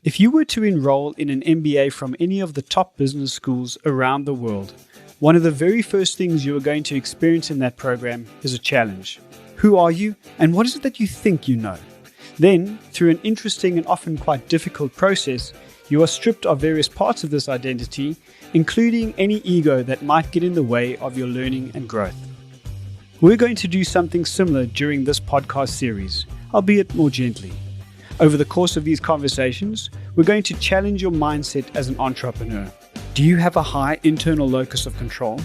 If you were to enroll in an MBA from any of the top business schools around the world, one of the very first things you are going to experience in that program is a challenge. Who are you, and what is it that you think you know? Then, through an interesting and often quite difficult process, you are stripped of various parts of this identity, including any ego that might get in the way of your learning and growth. We're going to do something similar during this podcast series, albeit more gently. Over the course of these conversations, we're going to challenge your mindset as an entrepreneur. Do you have a high internal locus of control?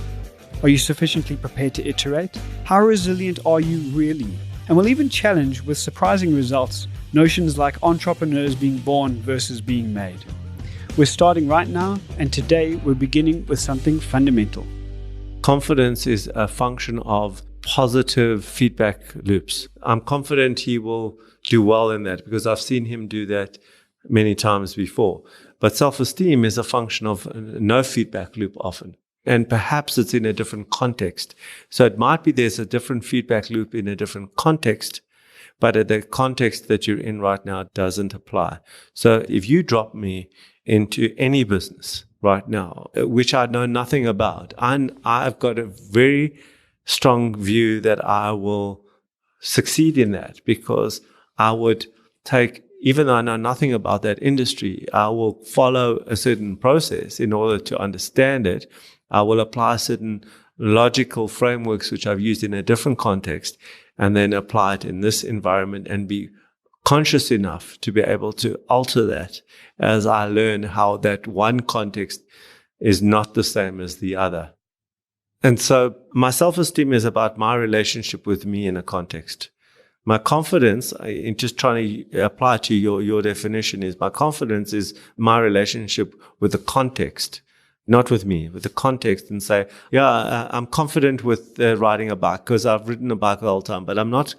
Are you sufficiently prepared to iterate? How resilient are you really? And we'll even challenge with surprising results notions like entrepreneurs being born versus being made. We're starting right now, and today we're beginning with something fundamental. Confidence is a function of positive feedback loops. I'm confident he will do well in that because I've seen him do that many times before. But self-esteem is a function of no feedback loop often. And perhaps it's in a different context. So it might be there's a different feedback loop in a different context, but the context that you're in right now doesn't apply. So if you drop me into any business right now, which I know nothing about, I've got a very strong view that I will succeed in that because I would take, even though I know nothing about that industry, I will follow a certain process in order to understand it. I will apply certain logical frameworks which I've used in a different context and then apply it in this environment and be conscious enough to be able to alter that as I learn how that one context is not the same as the other. And so my self-esteem is about my relationship with me in a context. My confidence, in just trying to apply to your definition, is my confidence is my relationship with the context, not with me, with the context, and say, I'm confident with riding a bike because I've ridden a bike the whole time, but I'm not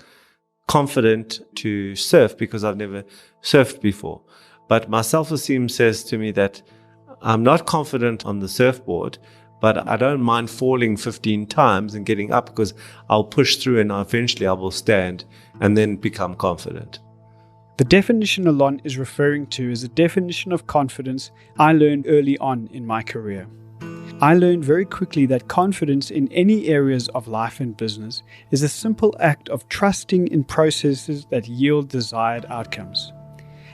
confident to surf because I've never surfed before. But my self-esteem says to me that I'm not confident on the surfboard, but I don't mind falling 15 times and getting up because I'll push through and eventually I will stand and then become confident. The definition Allon is referring to is a definition of confidence I learned early on in my career. I learned very quickly that confidence in any areas of life and business is a simple act of trusting in processes that yield desired outcomes.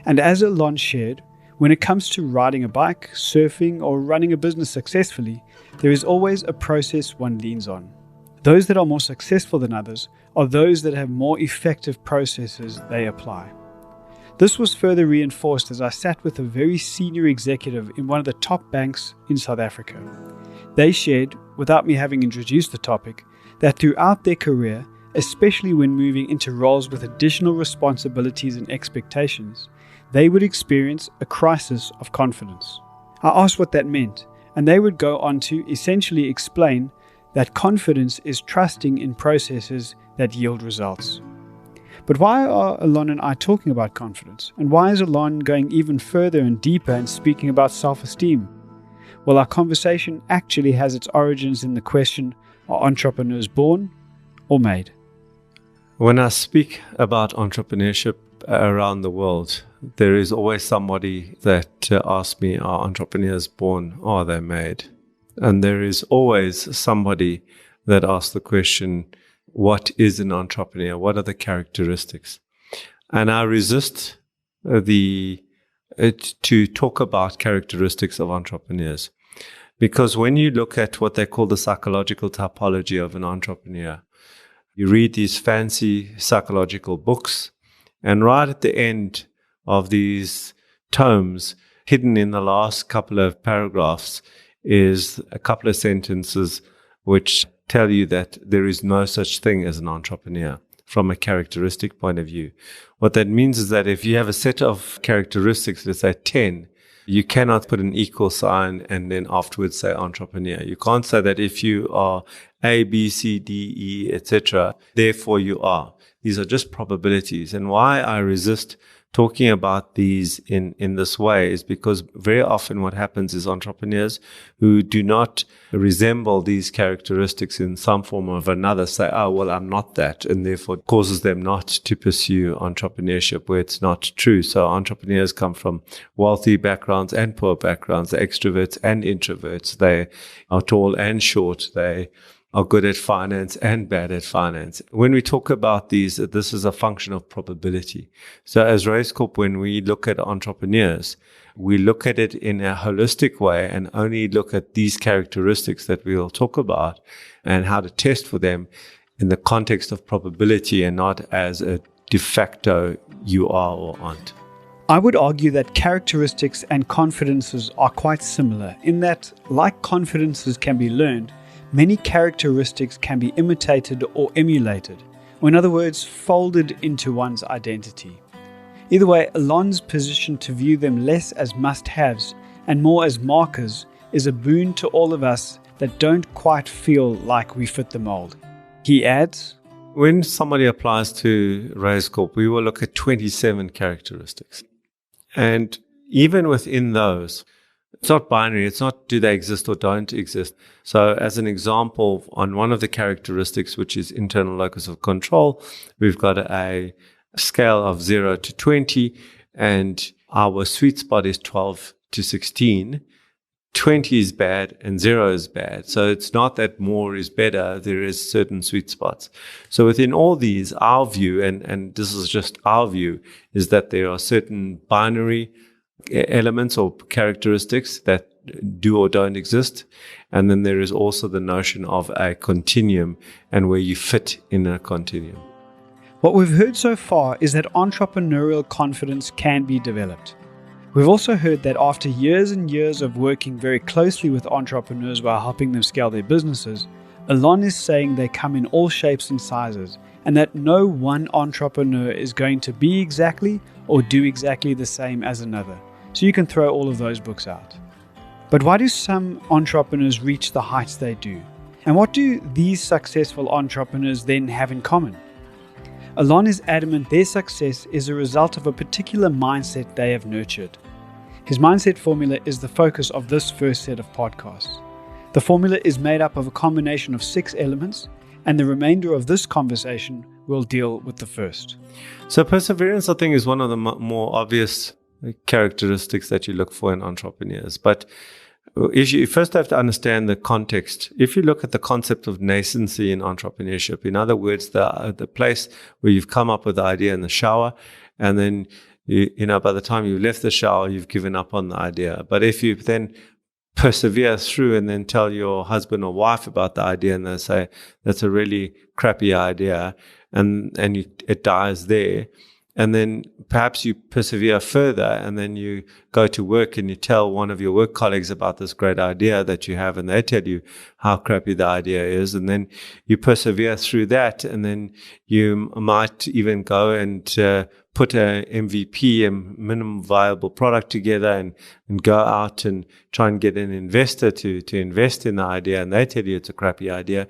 And as Allon shared, when it comes to riding a bike, surfing, or running a business successfully, there is always a process one leans on. Those that are more successful than others are those that have more effective processes they apply. This was further reinforced as I sat with a very senior executive in one of the top banks in South Africa. They shared, without me having introduced the topic, that throughout their career, especially when moving into roles with additional responsibilities and expectations, they would experience a crisis of confidence. I asked what that meant, and they would go on to essentially explain that confidence is trusting in processes that yield results. But why are Allon and I talking about confidence? And why is Allon going even further and deeper and speaking about self-esteem? Well, our conversation actually has its origins in the question, are entrepreneurs born or made? When I speak about entrepreneurship around the world, there is always somebody that asks me, are entrepreneurs born or are they made? And there is always somebody that asks the question, what is an entrepreneur? What are the characteristics? And I resist to talk about characteristics of entrepreneurs. Because when you look at what they call the psychological typology of an entrepreneur, you read these fancy psychological books, and right at the end of these tomes, hidden in the last couple of paragraphs, is a couple of sentences which tell you that there is no such thing as an entrepreneur from a characteristic point of view. What that means is that if you have a set of characteristics, let's say 10, you cannot put an equal sign and then afterwards say entrepreneur. You can't say that if you are A, B, C, D, E, etc., therefore you are. These are just probabilities. And why I resist talking about these in this way is because very often what happens is entrepreneurs who do not resemble these characteristics in some form or another say, oh, well, I'm not that, and therefore causes them not to pursue entrepreneurship where it's not true. So entrepreneurs come from wealthy backgrounds and poor backgrounds, they're extroverts and introverts, they are tall and short, they are good at finance and bad at finance. When we talk about these, this is a function of probability. So as Raizcorp, when we look at entrepreneurs, we look at it in a holistic way and only look at these characteristics that we'll talk about and how to test for them in the context of probability and not as a de facto you are or aren't. I would argue that characteristics and confidences are quite similar in that, like confidences can be learned, many characteristics can be imitated or emulated, or in other words, folded into one's identity. Either way, Allon's position to view them less as must-haves and more as markers is a boon to all of us that don't quite feel like we fit the mold. He adds, when somebody applies to Raizcorp, we will look at 27 characteristics. And even within those, it's not binary. It's not do they exist or don't exist. So as an example, on one of the characteristics, which is internal locus of control, we've got a scale of 0 to 20, and our sweet spot is 12 to 16. 20 is bad and 0 is bad. So it's not that more is better. There is certain sweet spots. So within all these, our view, and this is just our view, is that there are certain binary elements or characteristics that do or don't exist. And then there is also the notion of a continuum and where you fit in a continuum. what we've heard so far is that entrepreneurial confidence can be developed. We've also heard that after years and years of working very closely with entrepreneurs while helping them scale their businesses, Allon is saying they come in all shapes and sizes, and that no one entrepreneur is going to be exactly or do exactly the same as another. So you can throw all of those books out. But why do some entrepreneurs reach the heights they do? And what do these successful entrepreneurs then have in common? Allon is adamant their success is a result of a particular mindset they have nurtured. His mindset formula is the focus of this first set of podcasts. The formula is made up of a combination of 6 elements, and the remainder of this conversation will deal with the first. So perseverance, I think, is one of the more obvious characteristics that you look for in entrepreneurs. But you first have to understand the context. If you look at the concept of nascency in entrepreneurship, in other words, the place where you've come up with the idea in the shower, and then by the time you left the shower, you've given up on the idea. But if you then persevere through and then tell your husband or wife about the idea, and they say that's a really crappy idea, and it dies there. And then perhaps you persevere further, and then you go to work and you tell one of your work colleagues about this great idea that you have, and they tell you how crappy the idea is. And then you persevere through that, and then you might even go and put a MVP, a minimum viable product together, and go out and try and get an investor to invest in the idea, and they tell you it's a crappy idea.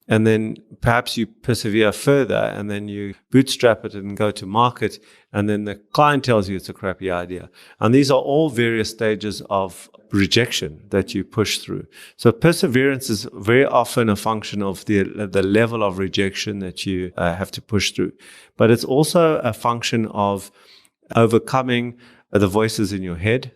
And then perhaps you persevere further, and then you bootstrap it and go to market, and then the client tells you it's a crappy idea. And these are all various stages of rejection that you push through. So perseverance is very often a function of the level of rejection that you have to push through. But it's also a function of overcoming the voices in your head,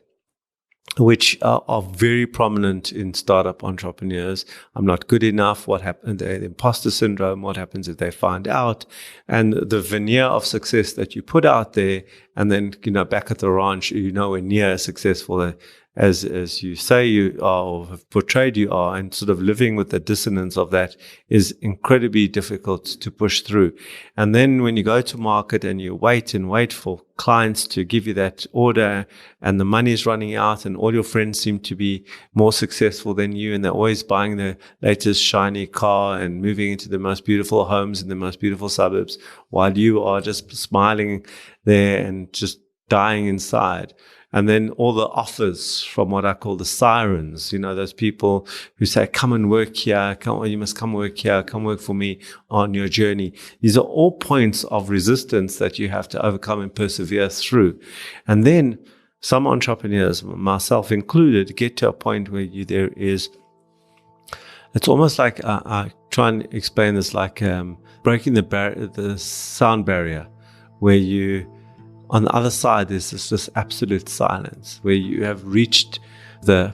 which are very prominent in startup entrepreneurs. I'm not good enough. What happened? The imposter syndrome. What happens if they find out? And the veneer of success that you put out there, and then back at the ranch, nowhere near as successful as you say you are or have portrayed you are, and sort of living with the dissonance of that is incredibly difficult to push through. And then when you go to market and you wait and wait for clients to give you that order, and the money is running out, and all your friends seem to be more successful than you, and they're always buying the latest shiny car and moving into the most beautiful homes in the most beautiful suburbs, while you are just smiling there and just dying inside. And then all the offers from what I call the sirens, those people who say, come and work here, you must come work here, come work for me on your journey. These are all points of resistance that you have to overcome and persevere through. And then some entrepreneurs, myself included, get to a point where it's almost like, I try and explain this like breaking the sound barrier, where on the other side, there's this absolute silence where you have reached the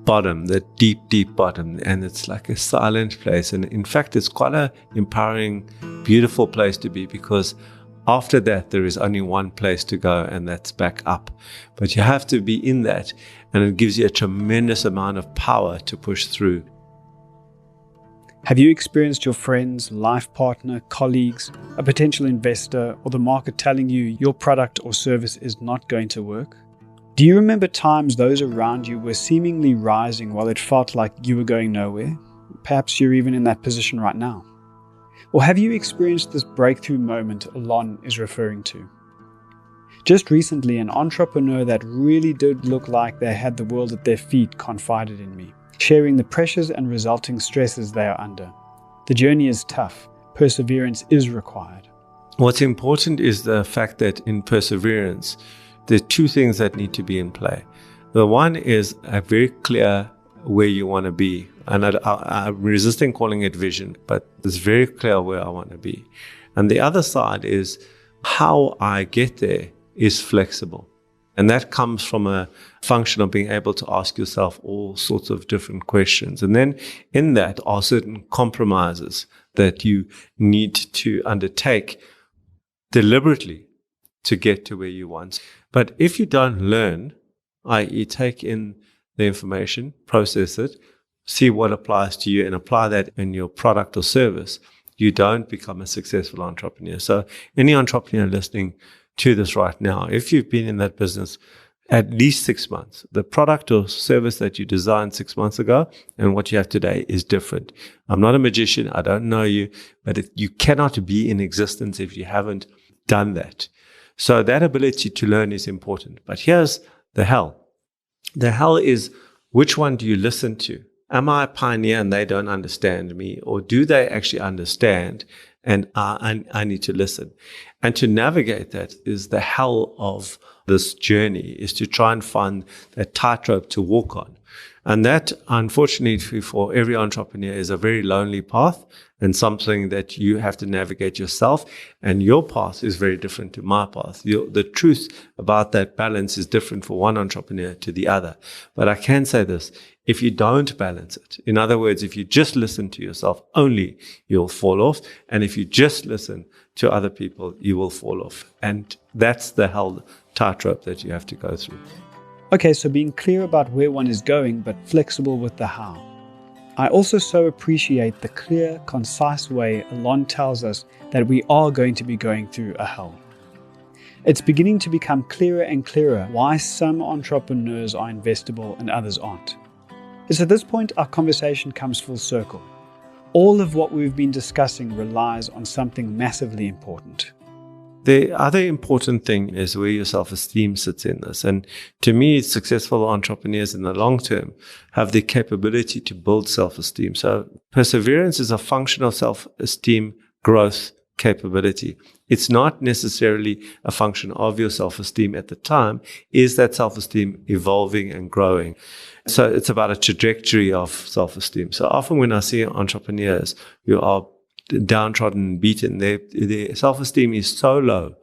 bottom, the deep, deep bottom, and it's like a silent place. And in fact, it's quite an empowering, beautiful place to be, because after that, there is only one place to go, and that's back up. But you have to be in that, and it gives you a tremendous amount of power to push through. Have you experienced your friends, life partner, colleagues, a potential investor, or the market telling you your product or service is not going to work? Do you remember times those around you were seemingly rising while it felt like you were going nowhere? Perhaps you're even in that position right now. Or have you experienced this breakthrough moment Allon is referring to? Just recently, an entrepreneur that really did look like they had the world at their feet confided in me, sharing the pressures and resulting stresses they are under. The journey is tough. Perseverance is required. What's important is the fact that in perseverance, there are two things that need to be in play. The one is a very clear where you want to be. And I'm resisting calling it vision, but it's very clear where I want to be. And the other side is how I get there is flexible. And that comes from a function of being able to ask yourself all sorts of different questions. And then in that are certain compromises that you need to undertake deliberately to get to where you want. But if you don't learn, i.e. take in the information, process it, see what applies to you and apply that in your product or service, you don't become a successful entrepreneur. So any entrepreneur listening to this right now, if you've been in that business at least 6 months, the product or service that you designed 6 months ago and what you have today is different. I'm not a magician. I don't know you, but you cannot be in existence if you haven't done that. So that ability to learn is important. But here's the hell. The hell is, which one do you listen to? Am I a pioneer and they don't understand me? Or do they actually understand and I need to listen? And to navigate that is the hell of this journey, is to try and find that tightrope to walk on. And that, unfortunately, for every entrepreneur is a very lonely path and something that you have to navigate yourself. And your path is very different to my path. The truth about that balance is different for one entrepreneur to the other. But I can say this, if you don't balance it, in other words, if you just listen to yourself only, you'll fall off. And if you just listen to other people, you will fall off. And that's the hell tightrope that you have to go through. Okay, so being clear about where one is going, but flexible with the how. I also so appreciate the clear, concise way Allon tells us that we are going to be going through a hell. It's beginning to become clearer and clearer why some entrepreneurs are investable and others aren't. It's at this point our conversation comes full circle. All of what we've been discussing relies on something massively important. The other important thing is where your self-esteem sits in this. And to me, successful entrepreneurs in the long term have the capability to build self-esteem. So perseverance is a function of self-esteem, growth, capability. It's not necessarily a function of your self-esteem at the time. Is that self-esteem evolving and growing? So it's about a trajectory of self-esteem. So often when I see entrepreneurs who are downtrodden and beaten, their self-esteem is so low,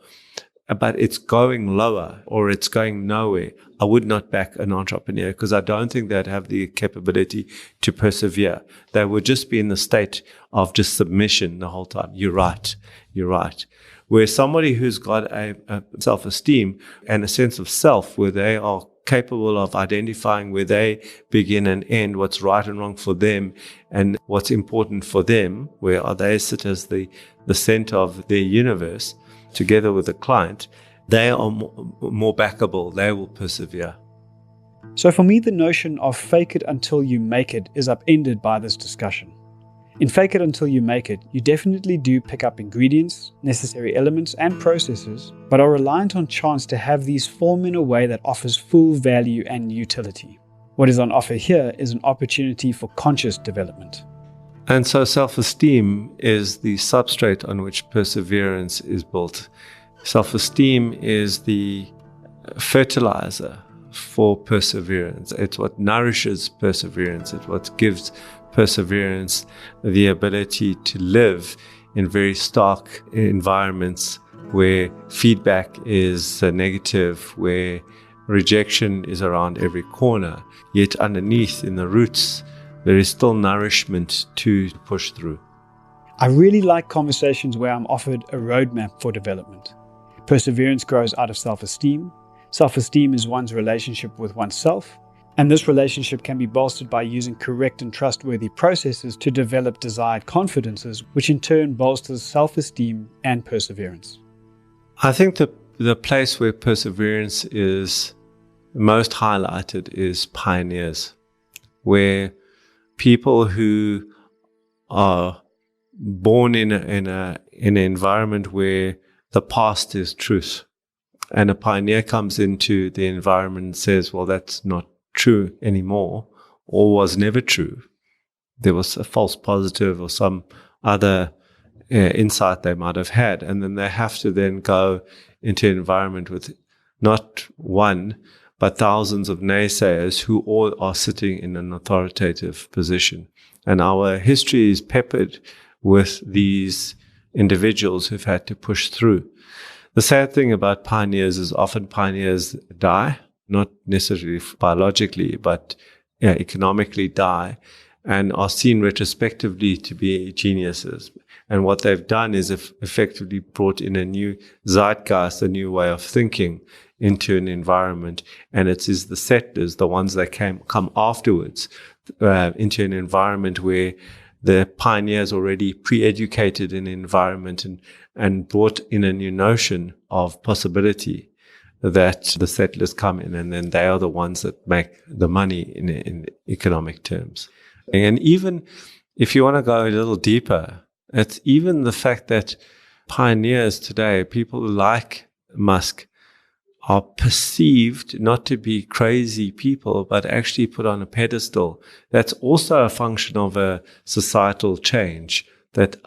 but it's going lower or it's going nowhere. I would not back an entrepreneur because I don't think they'd have the capability to persevere. They would just be in the state of just submission the whole time. You're right. Where somebody who's got a self-esteem and a sense of self, where they are capable of identifying where they begin and end, what's right and wrong for them, and what's important for them, where they sit as the center of their universe, together with the client, they are more backable. They will persevere. So for me, the notion of fake it until you make it is upended by this discussion. In Fake It Until You Make It, you definitely do pick up ingredients, necessary elements, and processes, but are reliant on chance to have these form in a way that offers full value and utility. What is on offer here is an opportunity for conscious development. And so self-esteem is the substrate on which perseverance is built. Self-esteem is the fertilizer for perseverance. It's what nourishes perseverance. It's what gives perseverance the ability to live in very stark environments where feedback is negative, where rejection is around every corner, yet underneath in the roots there is still nourishment to push through. I really like conversations where I'm offered a roadmap for development. Perseverance grows out of self-esteem. Self-esteem is one's relationship with oneself, and this relationship can be bolstered by using correct and trustworthy processes to develop desired confidences, which in turn bolsters self-esteem and perseverance. I think the place where perseverance is most highlighted is pioneers, where people who are born in an environment where the past is truth, and a pioneer comes into the environment and says, well, that's not true anymore, or was never true. There was a false positive or some other insight they might have had, and then they have to then go into an environment with not one but thousands of naysayers who all are sitting in an authoritative position. And our history is peppered with these individuals who've had to push through. The sad thing about pioneers is often pioneers die, not necessarily biologically, but economically die, and are seen retrospectively to be geniuses. And what they've done is effectively brought in a new zeitgeist, a new way of thinking into an environment. And it is the settlers, the ones that come afterwards, into an environment where the pioneers already pre-educated an environment and brought in a new notion of possibility, that the settlers come in, and then they are the ones that make the money in economic terms. And even if you want to go a little deeper, it's even the fact that pioneers today, people like Musk, are perceived not to be crazy people, but actually put on a pedestal. That's also a function of a societal change that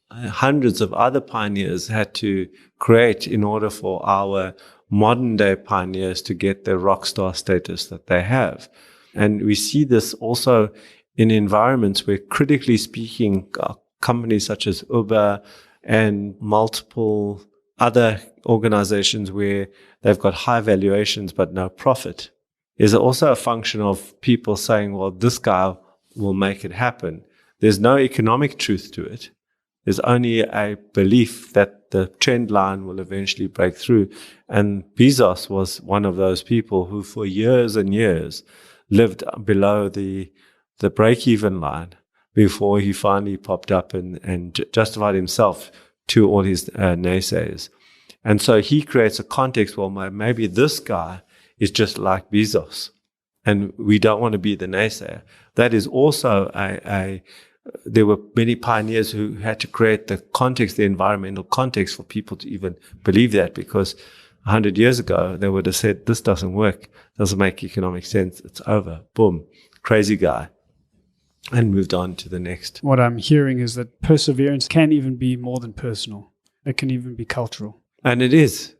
hundreds of other pioneers had to create in order for our modern day pioneers to get the rock star status that they have. And we see this also in environments where, critically speaking, companies such as Uber and multiple other organizations where they've got high valuations but no profit, is also a function of people saying, well, this guy will make it happen. There's no economic truth to it. There's only a belief that the trend line will eventually break through. And Bezos was one of those people who for years and years lived below the break-even line before he finally popped up and justified himself to all his naysayers. And so he creates a context, well, maybe this guy is just like Bezos, and we don't want to be the naysayer. That is also there were many pioneers who had to create the context, the environmental context for people to even believe that, because 100 years ago, they would have said, this doesn't work, doesn't make economic sense, it's over, boom, crazy guy, and moved on to the next. What I'm hearing is that perseverance can even be more than personal. It can even be cultural. And it is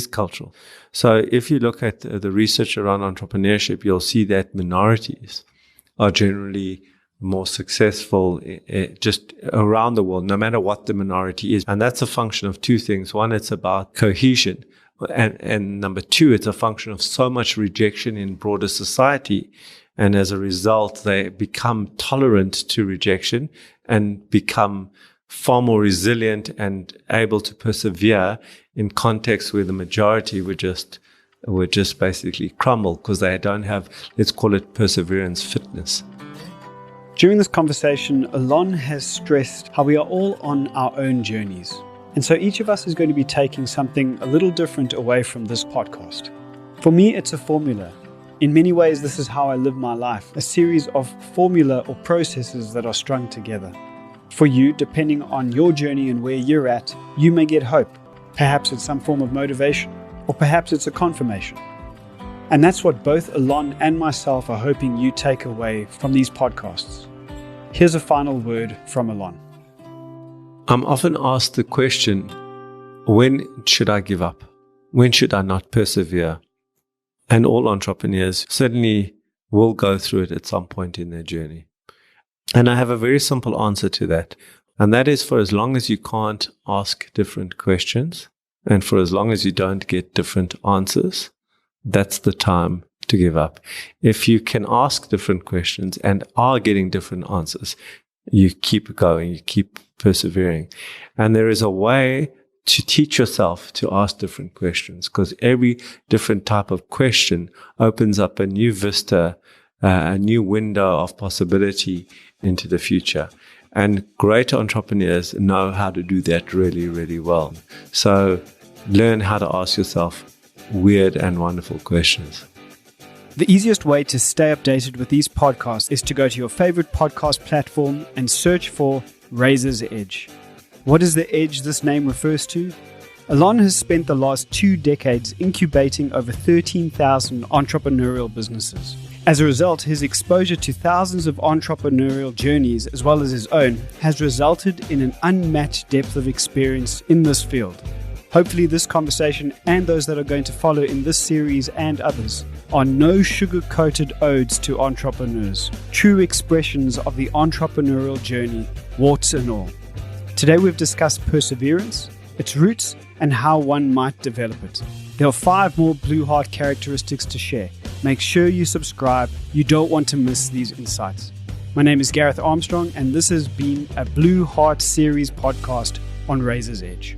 cultural. So if you look at the research around entrepreneurship, you'll see that minorities are generally more successful just around the world, no matter what the minority is. And that's a function of two things. One, it's about cohesion. And number two, it's a function of so much rejection in broader society. And as a result, they become tolerant to rejection and become far more resilient and able to persevere in contexts where the majority would just basically crumble because they don't have, let's call it, perseverance fitness. During this conversation, Allon has stressed how we are all on our own journeys. And so each of us is going to be taking something a little different away from this podcast. For me, it's a formula. In many ways, this is how I live my life, a series of formula or processes that are strung together. For you, depending on your journey and where you're at, you may get hope. Perhaps it's some form of motivation, or perhaps it's a confirmation. And that's what both Allon and myself are hoping you take away from these podcasts. Here's a final word from Allon. I'm often asked the question, when should I give up? When should I not persevere? And all entrepreneurs certainly will go through it at some point in their journey. And I have a very simple answer to that. And that is, for as long as you can't ask different questions, and for as long as you don't get different answers, that's the time to give up. If you can ask different questions and are getting different answers, you keep going, you keep persevering. And there is a way to teach yourself to ask different questions, because every different type of question opens up a new vista, a new window of possibility into the future. And great entrepreneurs know how to do that really, really well. So learn how to ask yourself weird and wonderful questions. The easiest way to stay updated with these podcasts is to go to your favorite podcast platform and search for Raiser's Edge. What is the edge this name refers to? Allon has spent the last 2 decades incubating over 13,000 entrepreneurial businesses. As a result, his exposure to thousands of entrepreneurial journeys, as well as his own, has resulted in an unmatched depth of experience in this field. Hopefully this conversation and those that are going to follow in this series and others are no sugar-coated odes to entrepreneurs, true expressions of the entrepreneurial journey, warts and all. Today we've discussed perseverance, its roots, and how one might develop it. There are 5 more Blue Heart characteristics to share. Make sure you subscribe. You don't want to miss these insights. My name is Gareth Armstrong, and this has been a Blue Heart series podcast on Raiser's Edge.